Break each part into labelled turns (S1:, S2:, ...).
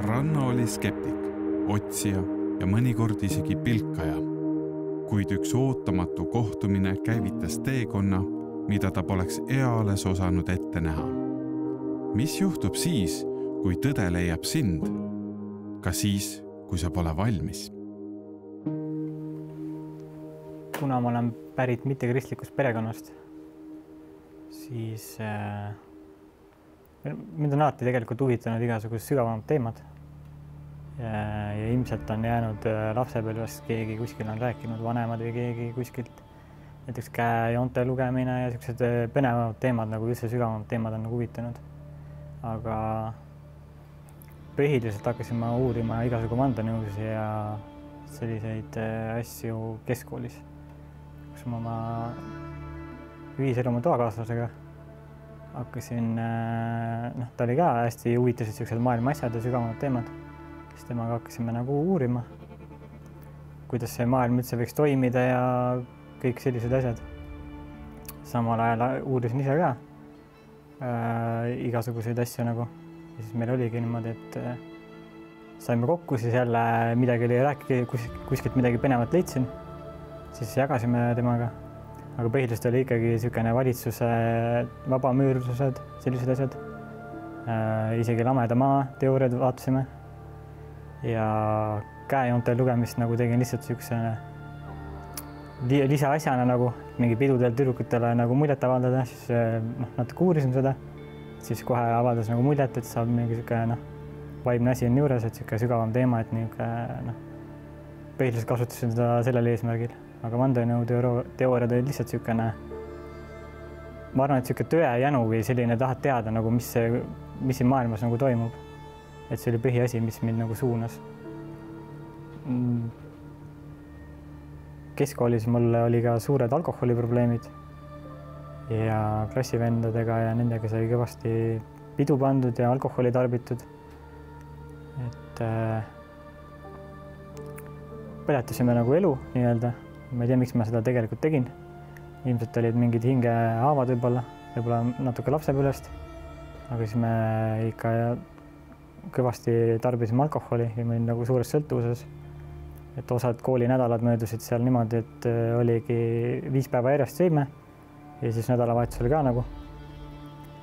S1: Ranno oli skeptik, otsija ja mõnikord isegi pilkaja. Kuid üks ootamatu kohtumine käivitas teekonna, mida ta poleks eales osanud ette näha. Mis juhtub siis, kui tõde leiab sind? Ka siis, kui sa pole valmis?
S2: Kuna ma olen pärit mittekristlikust perekonnast, siis mind on alati tegelikult huvitanud igasugused sügavamad teemad. Ja ilmselt on jäänud lapsepõlvest keegi kuskil on rääkinud, vanemad või keegi kuskilt. Näiteks käejoonte lugemine ja sellised põnevamad teemad, nagu üldse sügavamad teemad on huvitanud. Aga põhiliselt hakkasin ma uurima igasugu vandenõusi ja selliseid asju keskkoolis, kus ma oma ühiselu oma toakaaslasega hakkasin, ta oli ka hästi huvitasid sellised maailma asjad ja sügavamad teemad. Siis temaga hakkasime nagu uurima, kuidas see maailm üldse võiks toimida ja kõik sellised asjad. Samal ajal uurisin ise ka igasuguseid asju nagu. Ja siis meil oligi niimoodi, et saime kokku, siis jälle midagi oli rääkida, kuskilt midagi põnevat leidsin. Siis jagasime temaga. Aga põhiliselt oli ikkagi selline valitsuse vabamüürlused, sellised asjad. Isegi lameda maa teooriad vaatasime. Ja käejoonte lugemist nagu tegin lihtsalt selline lisa asjana nagu mingi pidudel tüdrukutele nagu muljet avaldada, siis natuke uurisin seda, siis kohe avaldas nagu muljet, et saab mingi selline vaimne asi on juures, et selline sügavam teema, et põhiliselt kasutasin seda sellel eesmärgil, aga vandenõuteooriad olid lihtsalt selline, ma arvan, et selline tõe jänu või selline tahad teada, nagu mis siin maailmas nagu toimub. Et see oli põhiasi, mis mind nagu suunas. Keskkoolis mul oli ka suured alkoholiprobleemid ja klassivendadega ja nendega sai kõvasti pidu pandud ja alkoholi tarbitud. Et põletasime nagu elu nii-öelda. Ma ei tea, miks ma seda tegelikult tegin. Ilmselt olid mingid hingehaavad võib-olla natuke lapsepõlvest, aga siis me ikka kõvasti tarbisime alkoholi ja ma olin nagu suures sõltuvuses. Et osad koolinädalad möödusid seal niimoodi, et oligi 5 päeva järjest sõime ja siis nädalavahetusel ka nagu.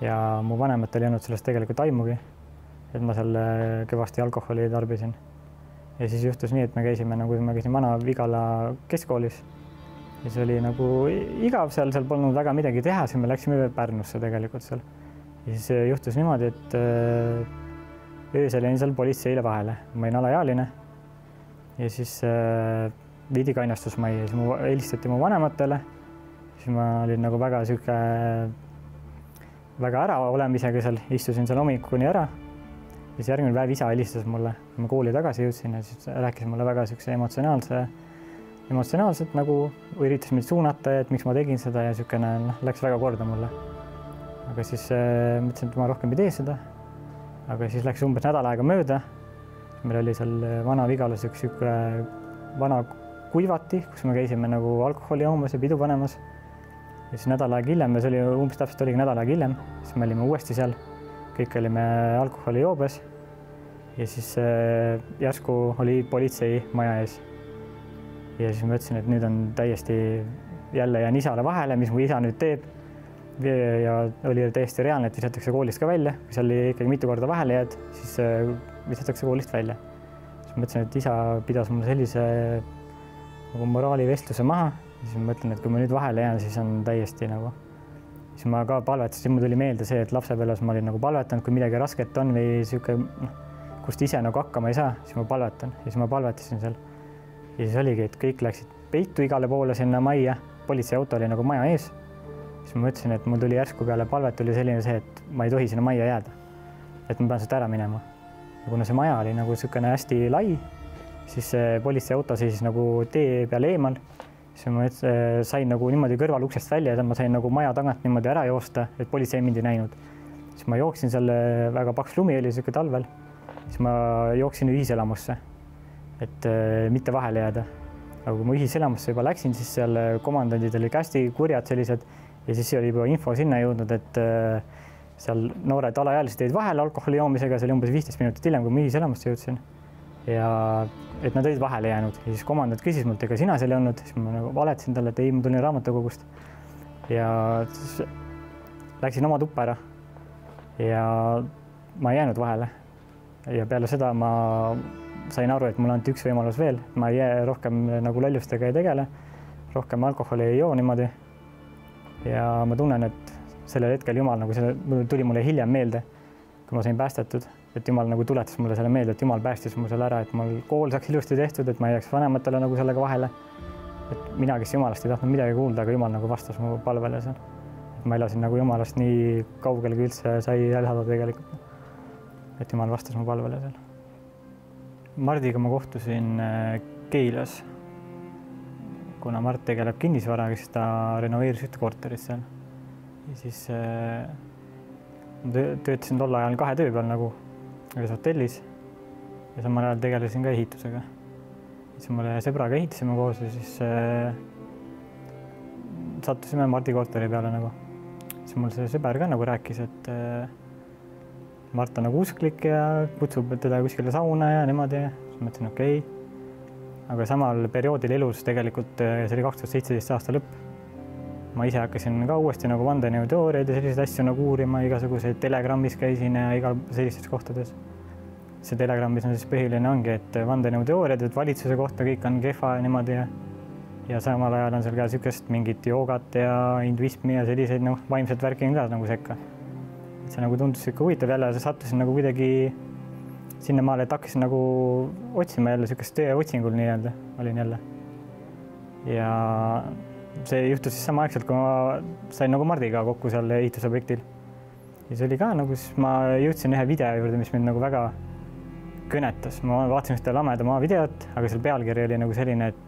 S2: Ja mu vanematel ei olnud sellest tegelikult aimugi, et ma seal kõvasti alkoholi tarbisin. Ja siis juhtus nii, et ma käisin Vana-Vigala keskkoolis. Ja see oli nagu igav seal polnud väga midagi teha, siis me läksime Pärnusse tegelikult seal. Ja siis juhtus niimoodi, et öösel jäin seal politseile vahele. Ma olin alaealine ja siis viidi kainastusmajja. Siis ma helistati mu vanematele. Siis ma olin nagu väga ära olemisega seal, istusin seal hommikuni ära. Ja siis järgmine päev isa helistas mulle, kui ma kooli tagasi jõudsin ja siis rääkis mulle väga emotsionaalselt nagu üritas mind suunata, et miks ma tegin seda ja läks väga korda mulle. Aga siis mõtlesin, et ma rohkem ei tee seda. Aga siis läks umbes nädal aega mööda. Meil oli seal Vana-Vigalas üks vana kuivati, kus me käisime nagu alkoholi joomas ja pidu panemas. Ja siis nädal aega hiljem, see oli umbes täpselt oligi nädal aega hiljem, siis me olime uuesti seal. Kõik olime alkoholi joobes. Ja siis järsku oli politsei maja ees. Ja siis ma ütlesin, et nüüd on täiesti jälle jään isale vahele, mis mu isa nüüd teeb. Ja oli täiesti reaalne, et visatakse koolist ka välja. Kui seal ikkagi mitu korda vahele jääd, siis visatakse koolist välja. Siis ma mõtlesin, et isa pidas mulle sellise nagu moraalivestluse maha. Siis ma mõtlen, et kui ma nüüd vahele jään, siis on täiesti nagu. Siis ma ka palvetasin, mul tuli meelde see, et lapsepõlves ma olin nagu palvetanud, kui midagi rasket on või kust ise nagu hakkama ei saa, siis ma palvetan. Ja siis ma palvetasin seal. Ja siis oligi, et kõik läksid peitu igale poole sinna majja. Politseiauto oli nagu maja ees. Siis ma mõtlesin, et mul tuli järsku peale palvet tuli selline see, et ma ei tohi sinna majja jääda. Et ma pean seda ära minema. Ja kuna see maja oli nagu selline hästi lai, siis politseiauto seisis nagu tee peal eemal. Siis ma sain nagu niimoodi kõrval uksest välja ja ma sain nagu maja tagant niimoodi ära joosta, et politsei mind ei näinud. Siis ma jooksin seal väga paks lumi oli selline talvel. Siis ma jooksin ühiselamusse, et mitte vahele jääda. Aga kui ma ühiselamusse juba läksin, siis seal komandandid olid hästi kurjad sellised. Ja siis oli juba info sinna jõudnud, et seal noored alaealised jäid vahele alkoholi joomisega, see oli umbes 15 minutit hiljem, kui ma ühiselamusse jõudsin. Ja et nad olid vahele jäänud ja siis komandant küsis mult, ega sina seal ei olnud, siis ma nagu valetasin talle, et ei, ma tulin raamatukogust. Ja siis läksin oma tuppa ära ja ma ei jäänud vahele. Ja peale seda ma sain aru, et mul anti üks võimalus veel, ma ei jää rohkem nagu lollustega ei tegele, rohkem alkoholi ei joo niimoodi. Ja ma tunnen, et sellel hetkel Jumal nagu tuli mulle hiljem meelde, kui ma sain päästetud, et Jumal nagu tuletas mulle selle meelde, et Jumal päästis mu selle ära, et mul kool saaks ilusti tehtud, et ma ei jääks vanematele nagu sellega vahele. Et mina, kes Jumalast ei tahtnud midagi kuulda, aga Jumal nagu vastas mu palvele seal. Et ma elasin nagu Jumalast nii kaugele, kui üldse sai elada tegelikult. Et Jumal vastas mu palvele seal. Mardiga ma kohtusin Keilas, kuna Mart tegeleb kinnisvaraga, siis ta renoveeris ühte korterit seal. Ja siis töötasin tol ajal 2 töö peal nagu ühes hotellis ja samal ajal tegelesin ka ehitusega. Siis mulle sõbraga ehitasime koos ja siis sattusime Mardi korteri peale nagu. Siis mul see sõber ka nagu rääkis, et Mart on nagu usklik ja kutsub teda kuskile sauna ja niimoodi. Siis mõtlesin, okei. Aga samal perioodil elus tegelikult, see oli 2017 aasta lõpp. Ma ise hakkasin ka uuesti nagu vandenõuteooriaid ja selliseid asju nagu uurima, igasuguseid Telegrammis käisin ja igal sellistes kohtades. See Telegrammis on siis põhiline ongi, et vandenõuteooriad, et valitsuse kohta kõik on kehva ja niimoodi ja samal ajal on seal ka sükest mingit joogat ja hinduismi ja selliseid vaimset värki on ka nagu sekka. Et see nagu tundus ikka huvitav jälle, sattusin nagu kuidagi sinna maale, et hakkasin nagu otsima jälle sükest töö otsingul nii-öelda olin jälle. Ja see juhtus siis samaaegselt, kui ma sain nagu Mardiga kokku seal ehitusobjektil. Ja see oli ka nagu, siis ma jõudsin ühe video juurde, mis mind nagu väga kõnetas. Ma vaatasin ühte lameda maa videot, aga seal pealkiri oli nagu selline, et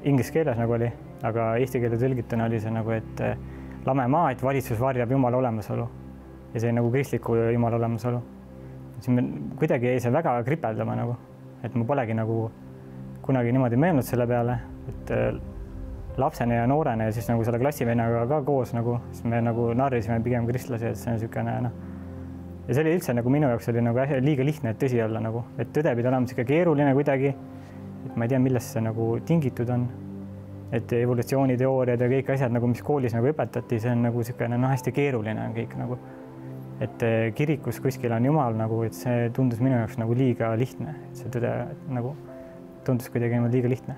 S2: inglise keeles nagu oli, aga eesti keele tõlgituna oli see nagu, et lame maa, et valitsus varjab Jumala olemasolu. Ja see nagu kristliku Jumala olemasolu. Siis kuidagi jäi see väga kripeldama nagu, et ma polegi nagu kunagi niimoodi mõelnud selle peale, et lapsena ja noorena ja siis nagu selle klassivennaga ka koos nagu, siis me nagu narrisime pigem kristlasi, et see on niisugune Ja see oli üldse nagu minu jaoks oli nagu liiga lihtne, et tõsi olla nagu, et tõde pidi olema niisugune keeruline kuidagi, et ma ei tea, millest see nagu tingitud on, et evolutsiooniteooriad ja kõik asjad nagu, mis koolis nagu õpetati, see on nagu niisugune hästi keeruline on kõik nagu, et kirikus kuskil on Jumal nagu, et see tundus minu jaoks nagu liiga lihtne, et see tõde nagu tundus kuidagi liiga lihtne.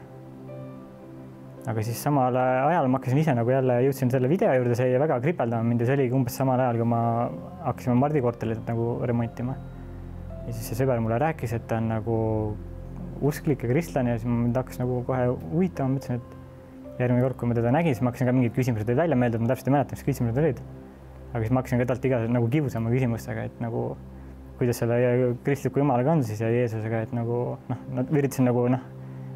S2: Aga siis samal ajal ma hakkasin ise nagu jälle jõudsin selle video juurde, see jäi väga kripeldama mind ja see oligi umbes samal ajal, kui ma hakkasime Mardi korterit nagu remontima. Ja siis see sõber mulle rääkis, et ta on nagu usklik ja kristlane ja siis mind hakkas nagu kohe huvitama, mõtlesin, et järgmine kord, kui ma teda nägin, siis ma hakkasin ka mingid küsimused välja meelde, et ma täpselt ei mäleta, mis küsimused olid. Aga siis ma hakkasin ka talt iga nagu kiusama küsimustega, et nagu kuidas selle kristliku Jumalaga on siis ja Jeesusega, et nagu üritasin nagu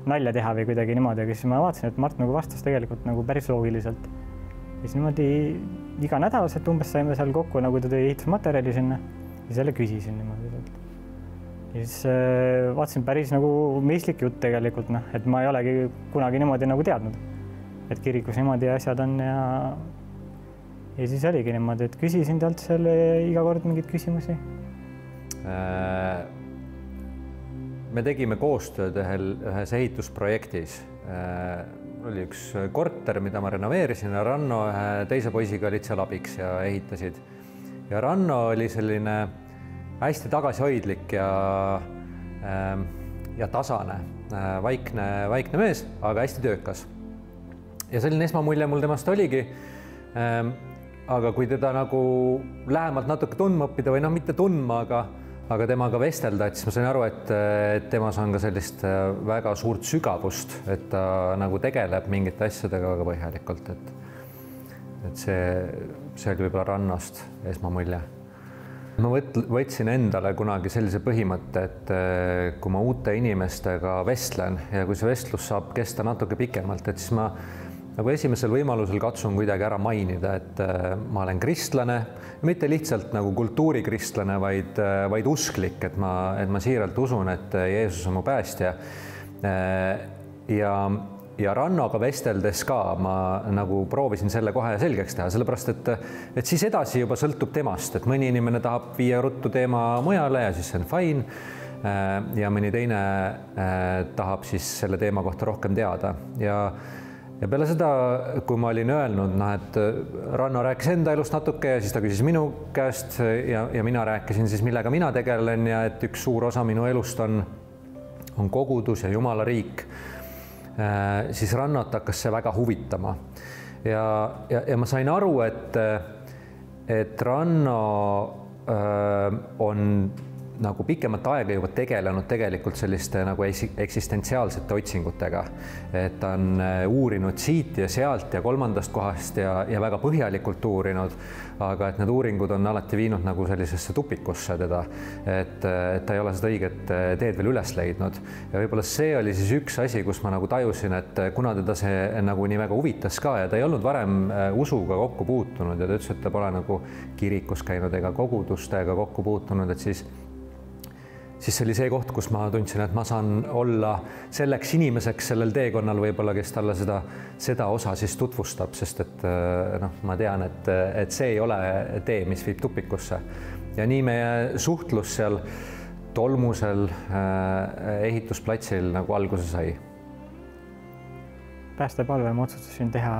S2: nalja teha või kuidagi niimoodi, aga siis ma vaatasin, et Mart nagu vastas tegelikult nagu päris loogiliselt. Ja siis niimoodi iga nädalaselt umbes saime seal kokku, nagu ta tõi ehitusmaterjali sinna ja selle küsisin niimoodi. Ja siis vaatasin päris nagu mõistlik jutt tegelikult, et ma ei olegi kunagi niimoodi nagu teadnud, et kirikus niimoodi asjad on ja siis oligi niimoodi, et küsisin talt seal iga kord mingid küsimusi.
S3: Me tegime koostööd ühes ehitusprojektis. Oli üks korter, mida ma renoveerisin ja Ranno ühe teise poisiga olid seal abiks ja ehitasid. Ja Ranno oli selline hästi tagasihoidlik ja tasane, vaikne mees, aga hästi töökas. Ja selline esmamulje mul temast oligi. Aga kui teda nagu lähemalt natuke tundma õppida või mitte tundma, aga temaga vestelda, et siis ma sain aru, et temas on ka sellist väga suurt sügavust, et ta nagu tegeleb mingite asjadega väga põhjalikult, et see oli võib-olla Rannost esmamulje. Ma võtsin endale kunagi sellise põhimõtte, et kui ma uute inimestega vestlen ja kui see vestlus saab kesta natuke pikemalt, et siis ma nagu esimesel võimalusel katsun kuidagi ära mainida, et ma olen kristlane, mitte lihtsalt nagu kultuurikristlane, vaid usklik, et ma siiralt usun, et Jeesus on mu päästja. Ja ja Rannoga vesteldes ka ma nagu proovisin selle kohe selgeks teha, sellepärast et siis edasi juba sõltub temast, et mõni inimene tahab viia ruttu teema mujale ja siis see on fine. Ja mõni teine tahab siis selle teema kohta rohkem teada ja peale seda, kui ma olin öelnud, et Ranno rääkis enda elust natuke ja siis ta küsis minu käest ja mina rääkisin siis, millega mina tegelen ja et üks suur osa minu elust on kogudus ja Jumala riik, siis Rannot hakkas see väga huvitama ja ma sain aru, et Ranno on nagu pikemat aega juba tegelenud tegelikult selliste nagu eksistentsiaalsete otsingutega, et ta on uurinud siit ja sealt ja kolmandast kohast ja väga põhjalikult uurinud, aga et need uuringud on alati viinud nagu sellisesse tupikusse teda, et ta ei ole seda õiget teed veel üles leidnud ja võib-olla see oli siis üks asi, kus ma nagu tajusin, et kuna teda see nagu nii väga huvitas ka ja ta ei olnud varem usuga kokku puutunud ja ta ütles, et ta pole nagu kirikus käinud ega kogudustega kokku puutunud, et siis see oli see koht, kus ma tundsin, et ma saan olla selleks inimeseks sellel teekonnal võib-olla, kes talle seda osa siis tutvustab, sest et ma tean, et see ei ole tee, mis viib tupikusse. Ja nii meie suhtlus seal tolmusel ehitusplatsil nagu alguse sai.
S2: Päästepalve ma otsustasin teha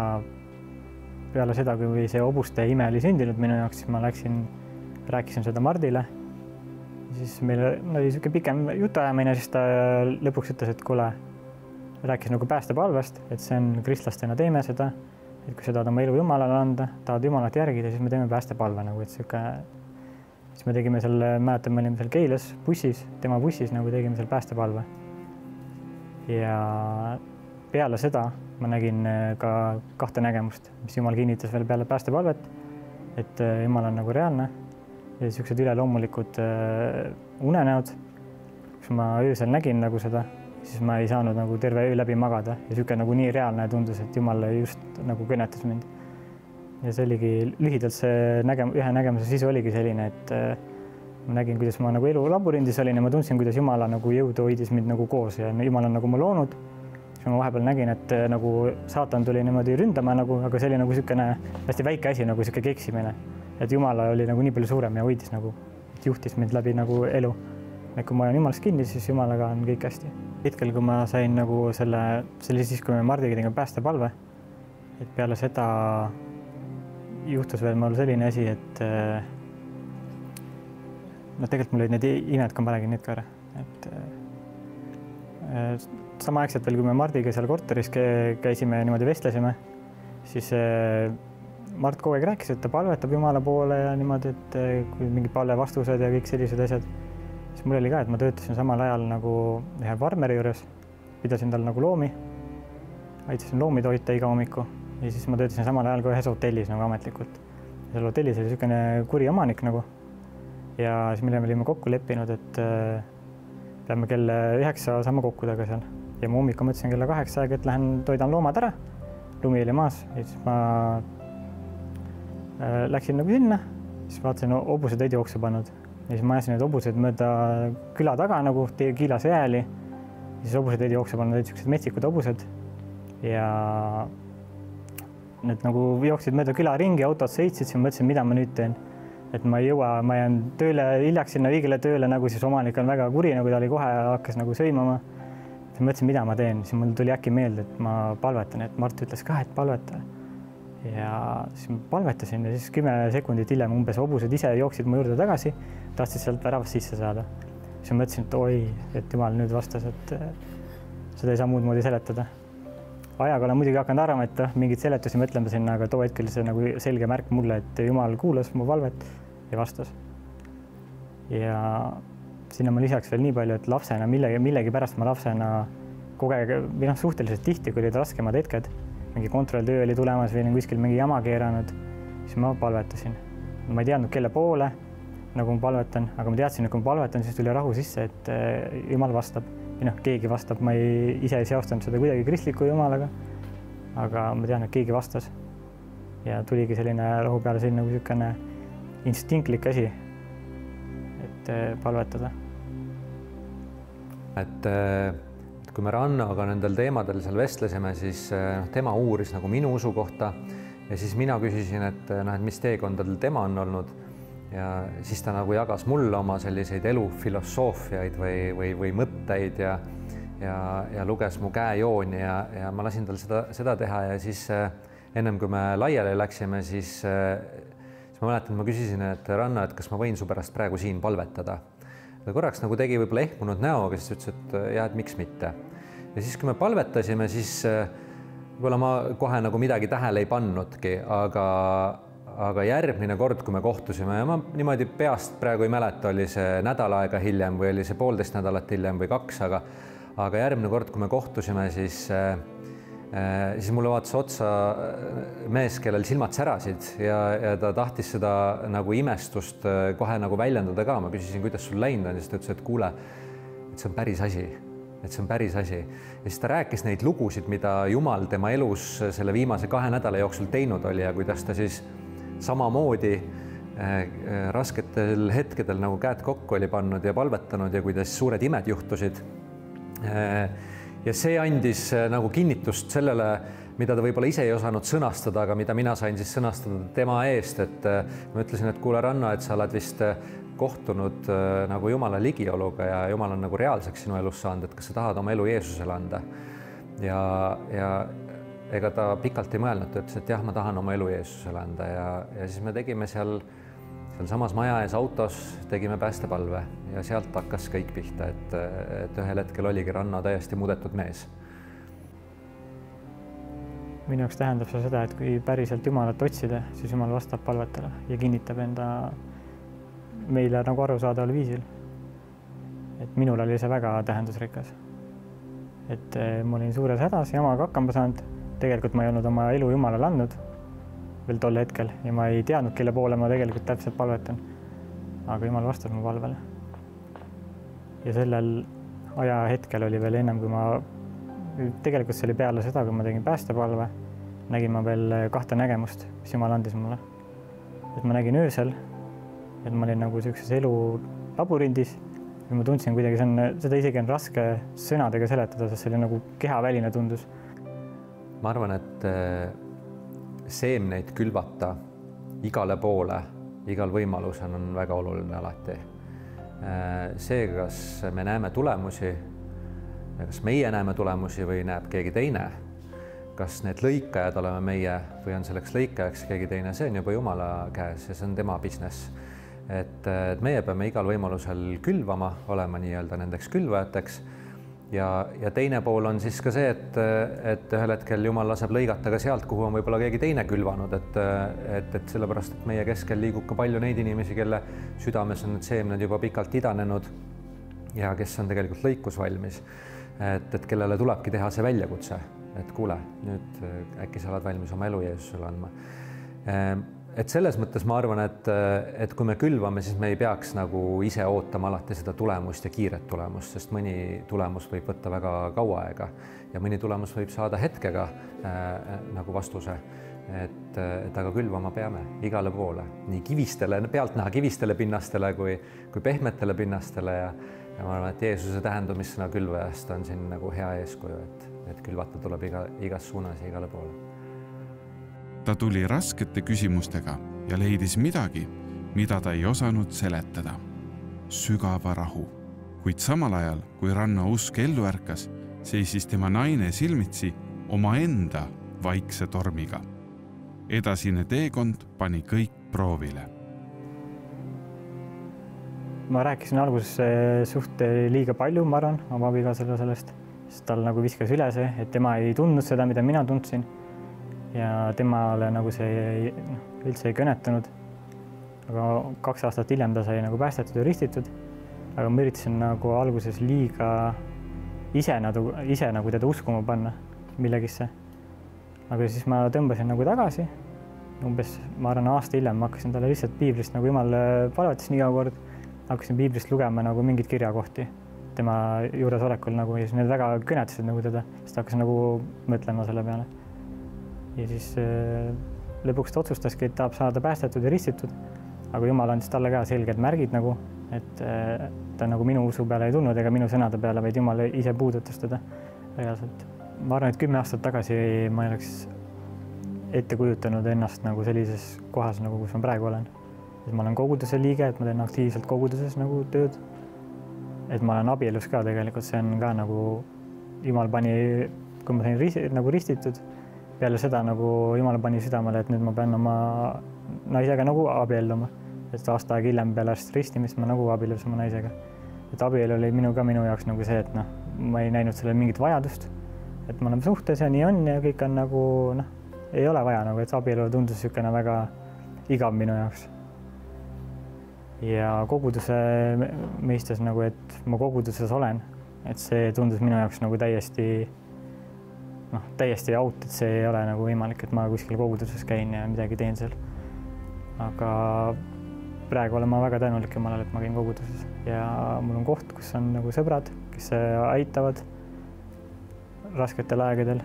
S2: peale seda, kui see hobuste ime oli sündinud minu jaoks, siis ma rääkisin seda Mardile. Siis meil oli niisugune pikem jutuajamine, siis ta lõpuks ütles, et kuule, rääkis nagu päästepalvest, et see on kristlastena teeme seda, et kui sa tahad oma elu Jumalale anda, tahad Jumalat järgida, siis me teeme päästepalve nagu, et siis me tegime seal, mäletan, me olime seal Keilas bussis, tema bussis nagu tegime seal päästepalve. Ja peale seda ma nägin ka 2 nägemust, mis Jumal kinnitas veel peale päästepalvet, et Jumal on nagu reaalne. Ja niisugused üleloomulikud unenäod, kus ma öösel nägin nagu seda, siis ma ei saanud nagu terve öö läbi magada ja niisugune nagu nii reaalne tundus, et Jumal just nagu kõnetas mind. Ja see oligi lühidalt see ühe nägemuse sisu oligi selline, et ma nägin, kuidas ma nagu elu labürindis olin ja ma tundsin, kuidas Jumala nagu jõudu hoidis mind nagu koos ja Jumal on nagu ma loonud. Siis ma vahepeal nägin, et nagu saatan tuli niimoodi ründama nagu, aga see oli nagu niisugune hästi väike asi, nagu niisugune keksimine. Et Jumala oli nagu nii palju suurem ja hoidis nagu, et juhtis mind läbi nagu elu. Et kui ma olen Jumalast kinni, siis Jumalaga on kõik hästi. Hetkel, kui ma sain nagu see oli siis, kui me Mardiga tegime päästepalve, et peale seda juhtus veel mul selline asi, et tegelikult mul olid need imed ka, ma räägin need ka ära. Et samaaegselt veel, kui me Mardiga seal korteris käisime ja niimoodi vestlesime, siis Mart kogu aeg rääkis, et ta palvetab Jumala poole ja niimoodi, et kui mingid palvevastused ja kõik sellised asjad, siis mul oli ka, et ma töötasin samal ajal nagu ühe farmeri juures, pidasin tal nagu loomi, aitasin loomi toita iga hommiku ja siis ma töötasin samal ajal ka ühes hotellis nagu ametlikult. Ja seal hotellis oli niisugune kuri omanik nagu ja siis me olime kokku leppinud, et peame kell 9 saama kokku taga seal ja ma hommikul mõtlesin kella 8 aega, et lähen toidan loomad ära, lumi oli maas ja siis ma läksin nagu sinna, siis vaatasin, hobused olid jooksu pannud ja siis ma ajasin need hobused mööda küla taga nagu Kiilas jääli. Siis hobused olid jooksu pannud, olid niisugused metsikud hobused ja need nagu jooksid mööda küla ringi, autod sõitsid, siis ma mõtlesin, mida ma nüüd teen. Et ma ei jõua, ma jään tööle hiljaks sinna õigele tööle, nagu siis omanik on väga kuri, nagu ta oli kohe hakkas nagu sõimama. Siis mõtlesin, mida ma teen, siis mul tuli äkki meelde, et ma palvetan, et Mart ütles ka, et palveta. Ja siis ma palvetasin ja siis 10 sekundit hiljem umbes hobused ise jooksid mu juurde tagasi, tahtsid sealt väravast sisse saada. Siis ma mõtlesin, et oi, et Jumal nüüd vastas, et seda ei saa muud moodi seletada. Ajaga olen muidugi hakanud arvama, et mingid seletusi mõtlema sinna, aga too hetkel see nagu selge märk mulle, et Jumal kuulas mu palvet ja vastas. Ja sinna ma lisaks veel nii palju, et lapsena millegi pärast ma lapsena kogu aeg või suhteliselt tihti, kui olid raskemad hetked, mingi kontrolltöö oli tulemas või kuskil mingi jama keeranud, siis ma palvetasin. Ma ei teadnud, kelle poole, nagu ma palvetan, aga ma teadsin, et kui ma palvetan, siis tuli rahu sisse, et Jumal vastab. Või keegi vastab, ma ise ei seostanud seda kuidagi kristliku Jumalaga, aga ma tean, et keegi vastas. Ja tuligi selline rahu peale selline nagu niisugune instinktlik asi, et palvetada.
S3: Et kui me Rannaga nendel teemadel seal vestlesime, siis tema uuris nagu minu usu kohta ja siis mina küsisin, et mis teekondadel tema on olnud ja siis ta nagu jagas mulle oma selliseid elufilosoofiaid või mõtteid ja luges mu käejooni ja ma lasin tal seda teha ja siis ennem kui me laiali läksime, siis ma mäletan, ma küsisin, et Ranna, et kas ma võin su pärast praegu siin palvetada. Ta korraks nagu tegi võib-olla ehmunud näoga, siis ütles, et jah, et miks mitte. Ja siis, kui me palvetasime, siis võib-olla ma kohe nagu midagi tähele ei pannudki, aga järgmine kord, kui me kohtusime ja ma niimoodi peast praegu ei mäleta, oli see nädal aega hiljem või oli see 1,5 nädalat hiljem või 2, aga järgmine kord, kui me kohtusime, siis mulle vaatas otsa mees, kellel silmad särasid ja ta tahtis seda nagu imestust kohe nagu väljendada ka. Ma küsisin, kuidas sul läinud on, siis ta ütles, et kuule, et see on päris asi, Ja siis ta rääkis neid lugusid, mida Jumal tema elus selle viimase 2 nädala jooksul teinud oli ja kuidas ta siis samamoodi rasketel hetkedel nagu käed kokku oli pannud ja palvetanud ja kuidas suured imed juhtusid. Ja see andis nagu kinnitust sellele, mida ta võib-olla ise ei osanud sõnastada, aga mida mina sain siis sõnastada tema eest, et ma ütlesin, et kuule Ranna, et sa oled vist kohtunud nagu Jumala ligioluga ja Jumal on nagu reaalseks sinu elus saanud, et kas sa tahad oma elu Jeesusele anda. Ja ega ta pikalt ei mõelnud, ta ütles, et jah, ma tahan oma elu Jeesusele anda ja siis me tegime seal samas maja ees autos, tegime päästepalve ja sealt hakkas kõik pihta, et ühel hetkel oligi Ranna täiesti muudetud mees.
S2: Minu jaoks tähendab see seda, et kui päriselt Jumalat otsida, siis Jumal vastab palvetele ja kinnitab enda meile nagu arusaadaval viisil. Et minul oli see väga tähendusrikas. Et ma olin suures hädas, jamaga hakkama saanud. Tegelikult ma ei olnud oma elu Jumalale andnud veel tol hetkel ja ma ei teadnud, kelle poole ma tegelikult täpselt palvetan. Aga Jumal vastas mu palvele. Ja sellel ajahetkel oli veel ennem, kui tegelikult see oli peale seda, kui ma tegin päästepalve, nägin ma veel 2 nägemust, mis Jumal andis mulle. Et ma nägin öösel, et ma olin nagu sellises elu labürindis ja ma tundsin kuidagi, seda isegi on raske sõnadega seletada, sest see oli nagu kehaväline tundus.
S3: Ma arvan, et seemneid külvata igale poole, igal võimalusel on väga oluline alati. See, kas me näeme tulemusi, kas meie näeme tulemusi või näeb keegi teine, kas need lõikajad oleme meie või on selleks lõikajaks keegi teine, see on juba Jumala käes ja see on tema business. Et meie peame igal võimalusel külvama, olema nii-öelda nendeks külvajateks ja teine pool on siis ka see, et ühel hetkel Jumal laseb lõigata ka sealt, kuhu on võib-olla keegi teine külvanud, et sellepärast, et meie keskel liigub ka palju neid inimesi, kelle südames on need seemned juba pikalt idanenud ja kes on tegelikult lõikus valmis, et kellele tulebki teha see väljakutse, et kuule, nüüd äkki sa oled valmis oma elu Jeesusele andma. Et selles mõttes ma arvan, et kui me külvame, siis me ei peaks nagu ise ootama alati seda tulemust ja kiiret tulemust, sest mõni tulemus võib võtta väga kaua aega ja mõni tulemus võib saada hetkega nagu vastuse, et aga külvama peame igale poole, nii kivistele, pealtnäha kivistele pinnastele kui pehmetele pinnastele ja ma arvan, et Jeesuse tähendumissõna külvajast on siin nagu hea eeskuju, et külvata tuleb igas suunas ja igale poole.
S1: Ta tuli raskete küsimustega ja leidis midagi, mida ta ei osanud seletada. Sügava rahu. Kuid samal ajal, kui Ranna usk ellu ärkas, seisis tema naine silmitsi omaenda vaikse tormiga. Edasine teekond pani kõik proovile.
S2: Ma rääkisin alguses suht liiga palju, ma arvan, oma abikaasale sellest, sest tal nagu viskas üle see, et tema ei tundnud seda, mida mina tundsin. Ja temale nagu see üldse ei kõnetanud. Aga 2 aastat hiljem ta sai nagu päästetud ja ristitud. Aga ma üritasin nagu alguses liiga ise nagu teda uskuma panna millegisse. Aga siis ma tõmbasin nagu tagasi. Umbes, ma arvan, aasta hiljem ma hakkasin talle lihtsalt piiblist nagu Jumal palvetasin iga kord. Hakkasin piiblist lugema nagu mingid kirjakohti tema juuresolekul nagu ja siis need väga kõnetasid nagu teda. Siis ta hakkas nagu mõtlema selle peale. Ja siis lõpuks ta otsustaski, et tahab saada päästetud ja ristitud, aga Jumal andis talle ka selged märgid nagu, et ta nagu minu usu peale ei tulnud ega minu sõnade peale, vaid Jumal ise puudutas teda reaalselt. Ma arvan, et 10 aastat tagasi ma ei oleks ette kujutanud ennast nagu sellises kohas, nagu kus ma praegu olen. Et ma olen koguduse liige, et ma teen aktiivselt koguduses nagu tööd. Et ma olen abielus ka tegelikult, see on ka nagu Jumal pani, kui ma sain nagu ristitud, peale seda nagu Jumal pani südamele, et nüüd ma pean oma naisega nagu abielluma. Et aasta aega hiljem peale ristimist ma nagu abiellus oma naisega. Et abielu oli minu jaoks nagu see, et ma ei näinud sellele mingit vajadust. Et ma olen suhtes ja nii on ja kõik on nagu, ei ole vaja nagu, et abielu tundus sükene väga igav minu jaoks. Ja koguduse mõistes nagu, et ma koguduses olen, et see tundus minu jaoks nagu täiesti out, et see ei ole nagu võimalik, et ma kuskil koguduses käin ja midagi teen seal. Aga praegu olen ma väga tänulik Jumalale, et ma käin koguduses ja mul on koht, kus on nagu sõbrad, kes aitavad rasketel aegadel,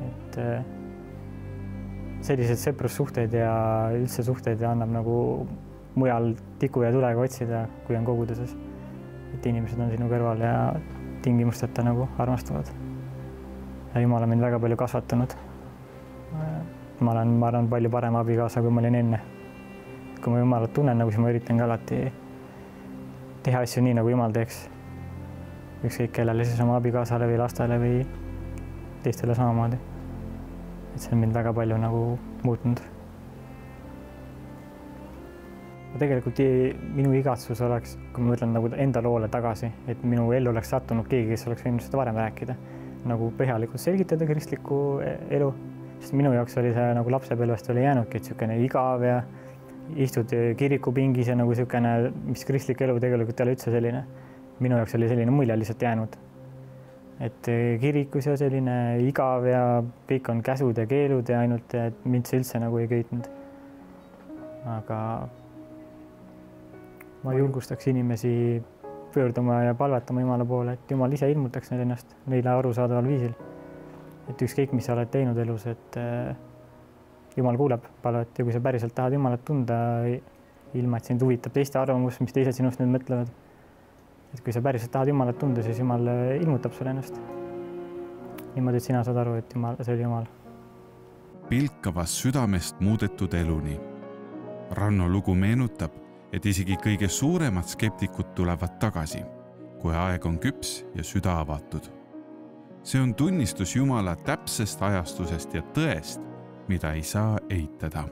S2: et sellised sõprussuhteid ja üldse suhteid annab nagu mujal tiku ja tulega otsida, kui on koguduses. Et inimesed on sinu kõrval ja tingimusteta nagu armastavad. Ja Jumal on mind väga palju kasvatanud. Ma arvan, palju parem abikaasa, kui ma olin enne. Kui ma Jumalat tunnen, nagu siis ma üritan ka alati teha asju nii, nagu Jumal teeks. Ükskõik kellele siis oma abikaasale või lastele või teistele samamoodi. Et see on mind väga palju nagu muutnud. Tegelikult minu igatsus oleks, kui ma mõtlen nagu enda loole tagasi, et minu ellu oleks sattunud keegi, kes oleks võinud seda varem rääkida, nagu põhjalikult selgitada kristlikku elu, sest minu jaoks oli see nagu lapsepõlvest oli jäänudki, et sükene igav ja istud kirikupingis ja nagu sükene, mis kristlik elu tegelikult ei ole üldse selline. Minu jaoks oli selline mulje lihtsalt jäänud, et kirikus ja selline igav ja kõik on käsud ja keelud ja ainult, et mind see üldse nagu ei köitnud. Aga ma julgustaks inimesi pöörduma ja palvetama Jumala poole, et Jumal ise ilmutaks ennast neile arusaadaval viisil. Et ükskõik, mis sa oled teinud elus, et Jumal kuuleb palvet ja kui sa päriselt tahad Jumalat tunda, ilma et sind huvitab teiste arvamus, mis teised sinust nüüd mõtlevad. Et kui sa päriselt tahad Jumalat tunda, siis Jumal ilmutab sulle ennast. Niimoodi, et sina saad aru, et see oli Jumal.
S1: Pilkavast südamest muudetud eluni. Ranno lugu meenutab, et isegi kõige suuremad skeptikud tulevad tagasi, kui aeg on küps ja süda avatud. See on tunnistus Jumala täpsest ajastusest ja tõest, mida ei saa eitada.